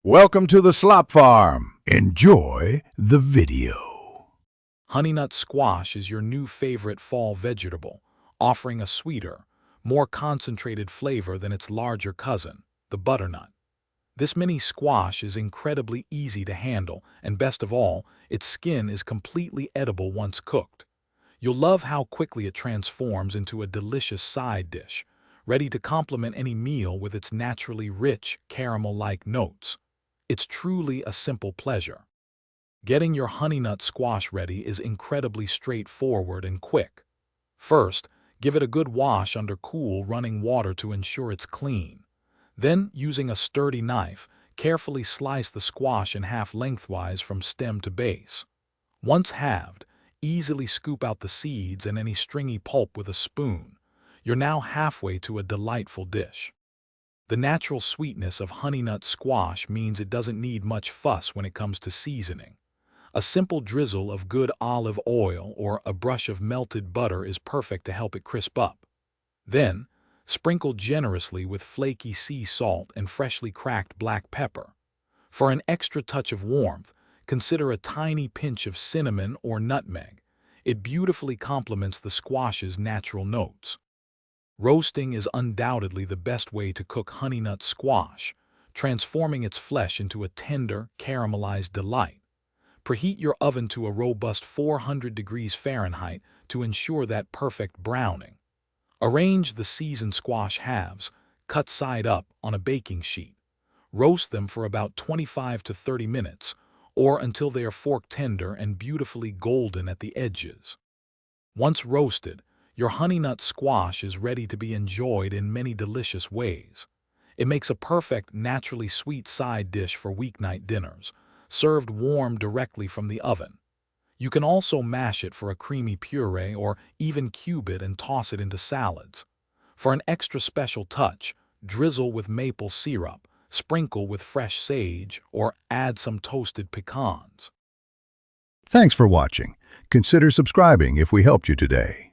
Welcome to the Slop Farm. Enjoy the video. Honeynut squash is your new favorite fall vegetable, offering a sweeter, more concentrated flavor than its larger cousin, the butternut. This mini squash is incredibly easy to handle, and best of all, its skin is completely edible once cooked. You'll love how quickly it transforms into a delicious side dish, ready to complement any meal with its naturally rich, caramel-like notes. It's truly a simple pleasure. Getting your honeynut squash ready is incredibly straightforward and quick. First, give it a good wash under cool running water to ensure it's clean. Then, using a sturdy knife, carefully slice the squash in half lengthwise from stem to base. Once halved, easily scoop out the seeds and any stringy pulp with a spoon. You're now halfway to a delightful dish. The natural sweetness of honeynut squash means it doesn't need much fuss when it comes to seasoning. A simple drizzle of good olive oil or a brush of melted butter is perfect to help it crisp up. Then, sprinkle generously with flaky sea salt and freshly cracked black pepper. For an extra touch of warmth, consider a tiny pinch of cinnamon or nutmeg. It beautifully complements the squash's natural notes. Roasting is undoubtedly the best way to cook honeynut squash, transforming its flesh into a tender, caramelized delight. Preheat your oven to a robust 400 degrees Fahrenheit to ensure that perfect browning. Arrange the seasoned squash halves, cut side up, on a baking sheet. Roast them for about 25 to 30 minutes, or until they are fork tender and beautifully golden at the edges. Once roasted, your honeynut squash is ready to be enjoyed in many delicious ways. It makes a perfect, naturally sweet side dish for weeknight dinners, served warm directly from the oven. You can also mash it for a creamy puree or even cube it and toss it into salads. For an extra special touch, drizzle with maple syrup, sprinkle with fresh sage, or add some toasted pecans. Thanks for watching. Consider subscribing if we helped you today.